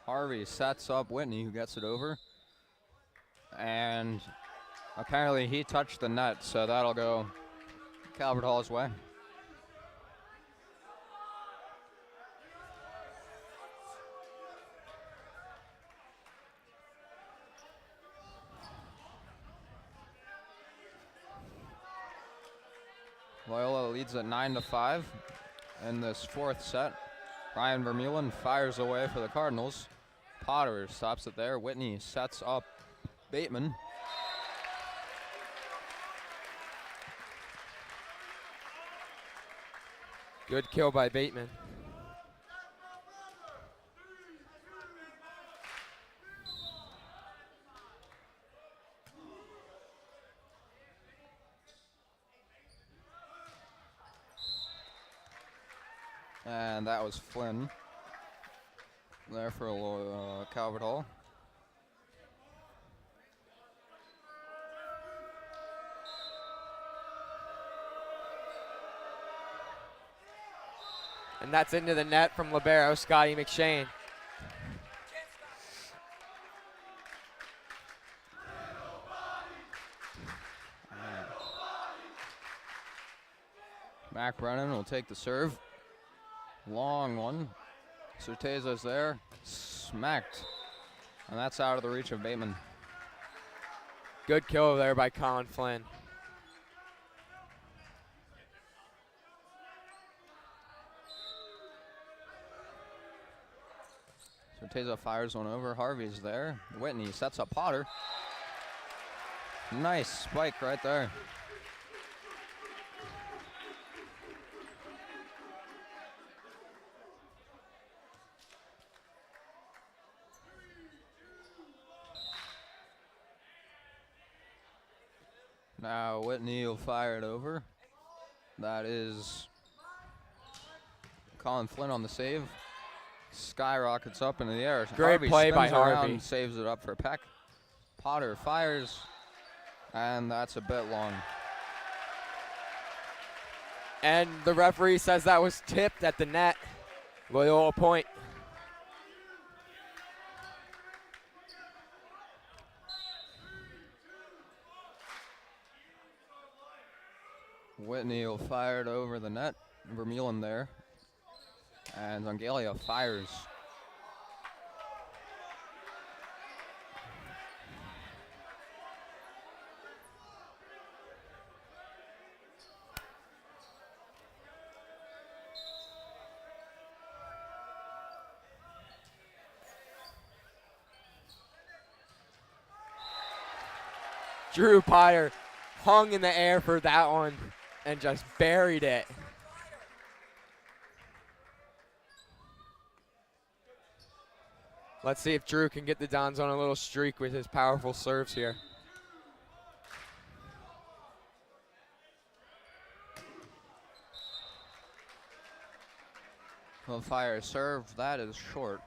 Harvey sets up Whitney, who gets it over. And apparently he touched the net, so that'll go Calvert Hall's way. Loyola leads at 9-5 in this 4th set. Ryan Vermeulen fires away for the Cardinals. Potter stops it there. Whitney sets up Bateman. Good kill by Bateman. And that was Flynn there for Calvert Hall. And that's into the net from libero Scotty McShane. Mac Brennan will take the serve. Long one. Certeza's there. Smacked. And that's out of the reach of Bateman. Good kill there by Colin Flynn. Certeza fires one over. Harvey's there. Whitney sets up Potter. Nice spike right there. Now Whitney will fire it over. That is Colin Flynn on the save. Skyrockets up into the air. Great Harvey play by spins around Harvey. and saves it up for Peck. Potter fires, and that's a bit long. And the referee says that was tipped at the net. Loyola point. Whitney will fire it over the net. Vermeulen there. And Zangalia fires. Drew Potter hung in the air for that one and just buried it. Let's see if Drew can get the Dons on a little streak with his powerful serves here. Will fire a serve. That is short.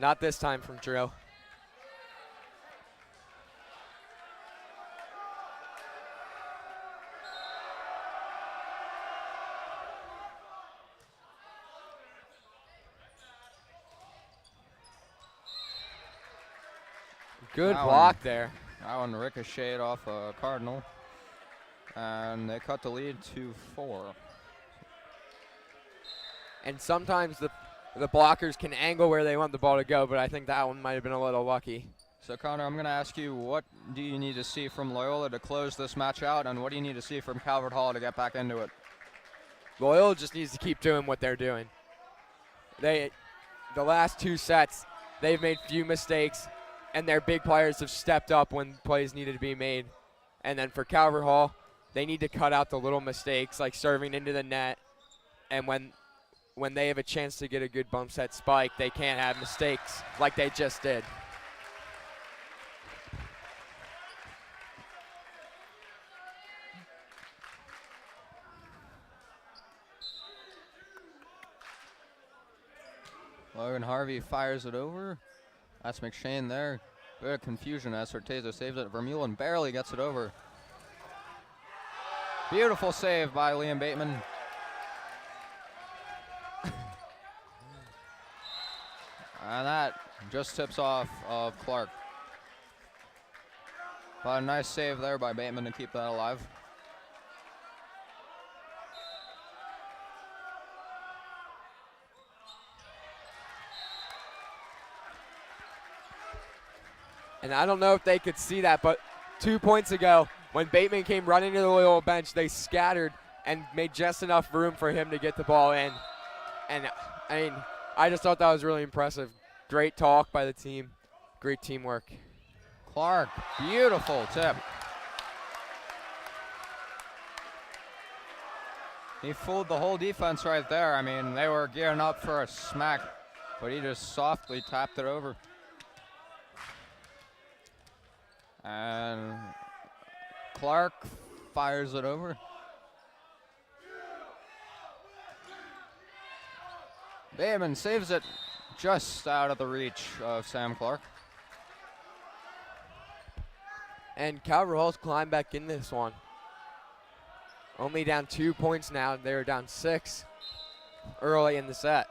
Not this time from Drew. Good block there. That one ricocheted off a Cardinal. And they cut the lead to 4. And sometimes the blockers can angle where they want the ball to go, but I think that one might have been a little lucky. So, Connor, I'm going to ask you, what do you need to see from Loyola to close this match out, and what do you need to see from Calvert Hall to get back into it? Loyola just needs to keep doing what they're doing. The last 2 sets, they've made few mistakes, and their big players have stepped up when plays needed to be made. And then for Calvert Hall, they need to cut out the little mistakes like serving into the net. And when they have a chance to get a good bump set spike, they can't have mistakes like they just did. Logan Harvey fires it over. That's McShane there. Bit of confusion as Certeza saves it. Vermeulen barely gets it over. Beautiful save by Liam Bateman. And that just tips off of Clark. But a nice save there by Bateman to keep that alive. And I don't know if they could see that, but 2 points ago, when Bateman came running to the Loyola bench, they scattered and made just enough room for him to get the ball in. And I mean, I just thought that was really impressive. Great talk by the team. Great teamwork. Clark, beautiful tip. He fooled the whole defense right there. I mean, they were gearing up for a smack, but he just softly tapped it over. And Clark fires it over. Bateman saves it just out of the reach of Sam Clark. And Calvert Hall's climbed back in this one. Only down 2 points now. They were down 6 early in the set.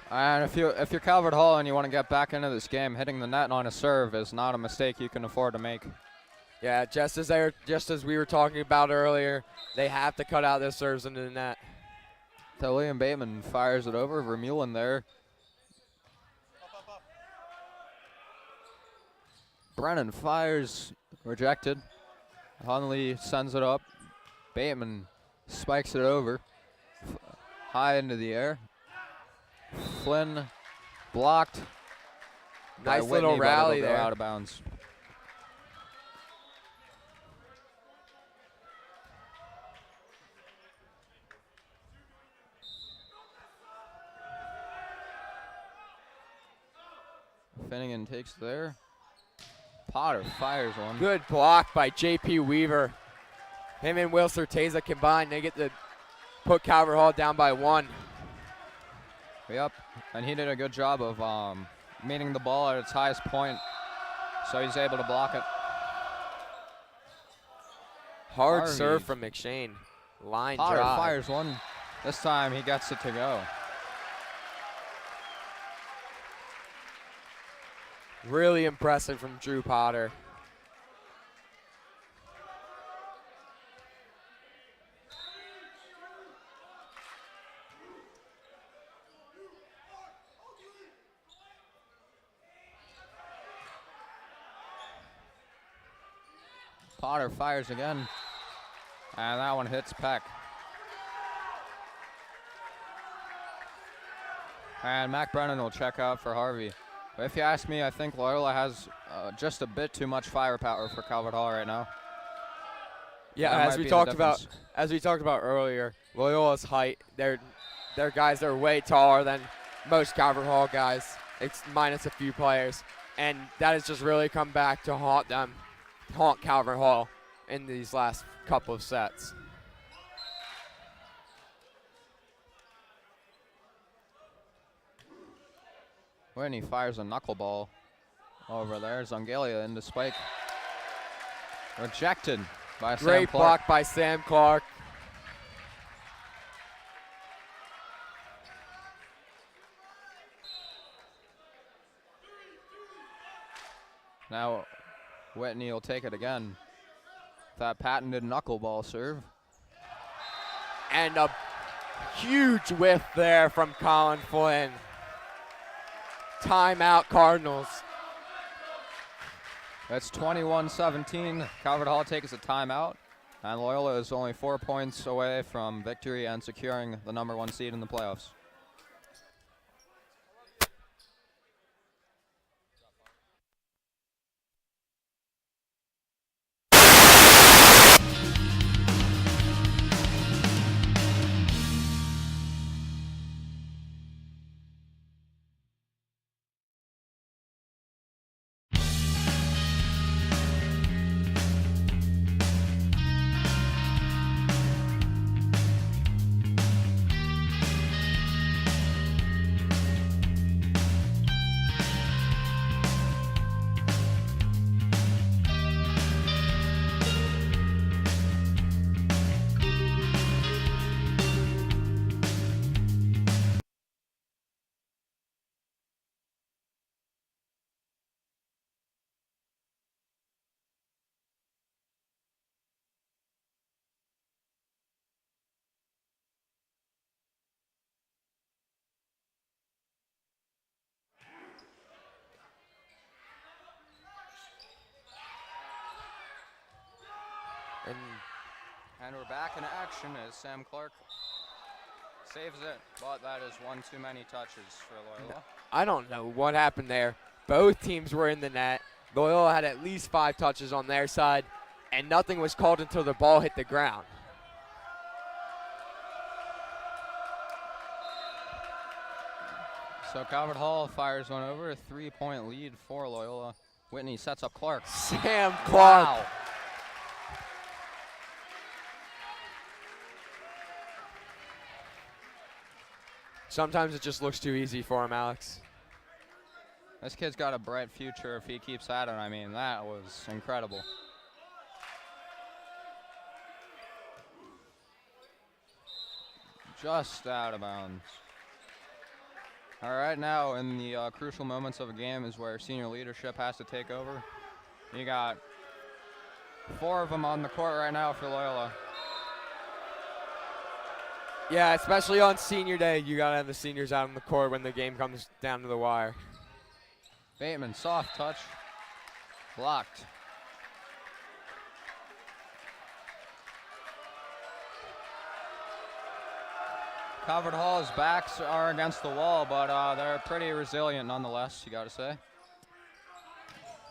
And if you're Calvert Hall and you want to get back into this game, hitting the net on a serve is not a mistake you can afford to make. Yeah, just as we were talking about earlier, they have to cut out their serves into the net. So William Bateman fires it over. Vermeulen there. Brennan fires, rejected. Hunley sends it up. Bateman spikes it over. High into the air. Flynn blocked. Nice by little Whitney, rally but it'll go there. out of bounds. Finnegan takes there. Potter fires one. Good block by J.P. Weaver. Him and Will Certeza combined. They get to put Calvert Hall down by 1. Yep, and he did a good job of meeting the ball at its highest point, so he's able to block it. Hard Harvey. serve from McShane. Line Potter drive. fires one. This time he gets it to go. Really impressive from Drew Potter. Potter fires again, and that one hits Peck. And Mac Brennan will check out for Harvey. But if you ask me, I think Loyola has just a bit too much firepower for Calvert Hall right now. Yeah, That as might we be the talked about, difference. earlier, Loyola's height, their guys are way taller than most Calvert Hall guys. It's minus a few players, and that has just really come back to haunt Calvert Hall in these last couple of sets. Whitney fires a knuckleball over there. Zongalia into spike. Rejected by Sam Great Clark. block by Sam Clark. Now Whitney will take it again. That patented knuckleball serve. And a huge whiff there from Colin Flynn. Timeout Cardinals. That's 21-17. Calvert Hall takes a timeout. And Loyola is only 4 points away from victory and securing the #1 seed in the playoffs. And we're back in action as Sam Clark saves it, but that is one too many touches for Loyola. I don't know what happened there. Both teams were in the net. Loyola had at least 5 touches on their side, and nothing was called until the ball hit the ground. So Calvert Hall fires one over, a 3-point lead for Loyola. Whitney sets up Clark. Sam Clark. Wow. Sometimes it just looks too easy for him, Alex. This kid's got a bright future if he keeps at it. I mean, that was incredible. Just out of bounds. All right, now in the crucial moments of a game is where senior leadership has to take over. You got 4 of them on the court right now for Loyola. Yeah, especially on senior day, you got to have the seniors out on the court when the game comes down to the wire. Bateman, soft touch, blocked. Calvert Hall's backs are against the wall, but they're pretty resilient nonetheless, you gotta say.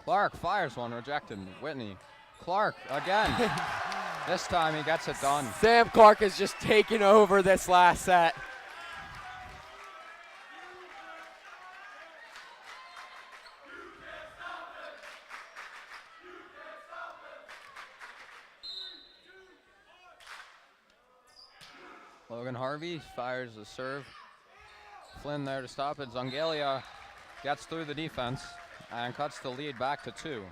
Clark fires one, rejected. Whitney. Clark again. This time he gets it done. Sam Clark has just taken over this last set. Logan Harvey fires a serve. Flynn there to stop it. Zongalia gets through the defense and cuts the lead back to 2.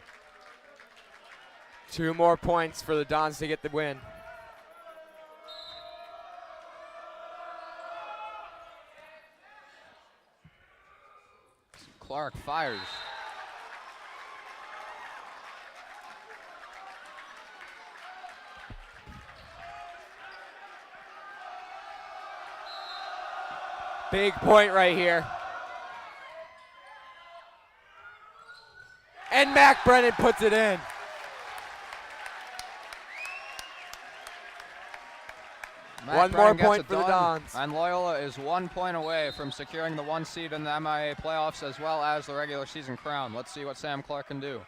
2 more points for the Dons to get the win. Clark fires. Big point right here. And Mac Brennan puts it in. One more point for the Dons. And Loyola is 1 point away from securing the 1 seed in the MIAA playoffs as well as the regular season crown. Let's see what Sam Clark can do.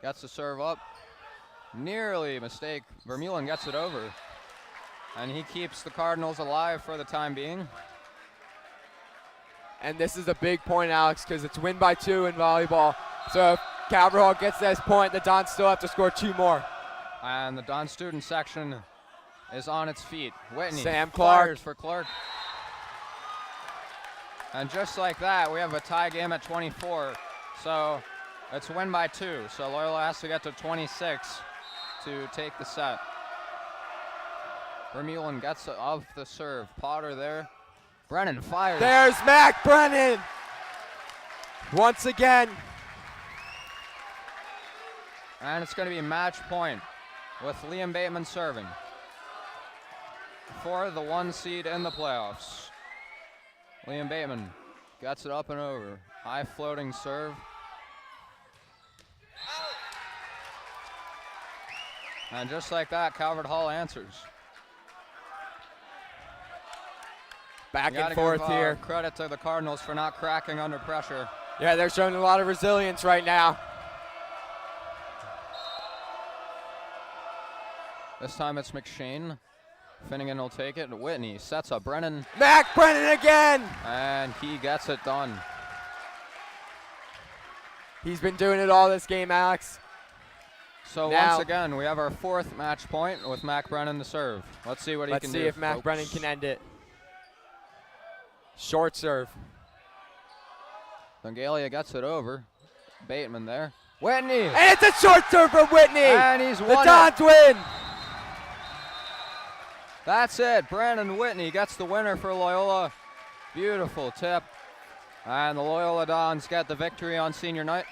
Gets the serve up. Nearly a mistake. Vermeulen gets it over. And he keeps the Cardinals alive for the time being. And this is a big point, Alex, because it's win by 2 in volleyball. So if Calvert Hall gets this point, the Dons still have to score 2 more. And the Don student section is on its feet. Whitney Sam Clark fires for Clark. And just like that, we have a tie game at 24. So it's win by 2. So Loyola has to get to 26 to take the set. Vermeulen gets off the serve. Potter there. Brennan fires. There's Mac Brennan. Once again. And it's going to be match point with Liam Bateman serving for the 1 seed in the playoffs. Liam Bateman gets it up and over. High floating serve. And just like that, Calvert Hall answers. Back and forth here. Credit to the Cardinals for not cracking under pressure. Yeah, they're showing a lot of resilience right now. This time it's McShane. Finnegan will take it. Whitney sets up Brennan. Mac Brennan again. And he gets it done. He's been doing it all this game, Alex. So once again, we have our 4th match point with Mac Brennan to serve. Let's see what he can do. Let's see if Mac Brennan can end it. Short serve. Zongalia gets it over. Bateman there. Whitney. And it's a short serve for Whitney. And he's won the Dons win. That's it. Brandon Whitney gets the winner for Loyola. Beautiful tip. And the Loyola Dons get the victory on senior night.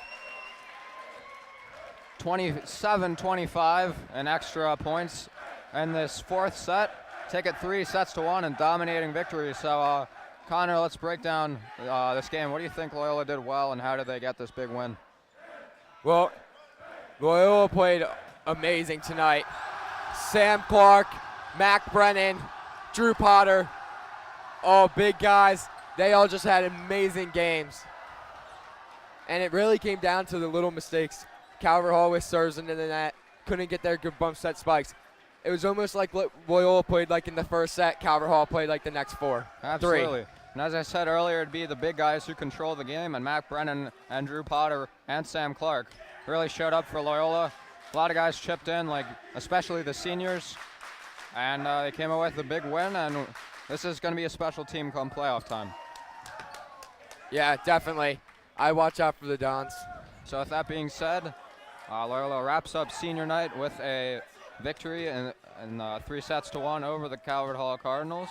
27-25 and extra points in this 4th set. Take it 3 sets to 1 and dominating victory. So, Connor, let's break down this game. What do you think Loyola did well, and how did they get this big win? Well, Loyola played amazing tonight. Sam Clark, Mac Brennan, Drew Potter, all big guys. They all just had amazing games. And it really came down to the little mistakes. Calvert Hall with serves into the net, couldn't get their good bump set spikes. It was almost like Loyola played like in the first set, Calvert Hall played like the next 4. Absolutely. 3. And as I said earlier, it'd be the big guys who control the game, and Matt Brennan and Drew Potter and Sam Clark really showed up for Loyola. A lot of guys chipped in, like especially the seniors, and they came away with a big win, and this is going to be a special team come playoff time. Yeah, definitely. I watch out for the Dons. So with that being said, Loyola wraps up senior night with a victory in 3-1 over the Calvert Hall Cardinals.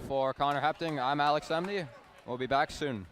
For Connor Hepting, I'm Alex Emney. We'll be back soon.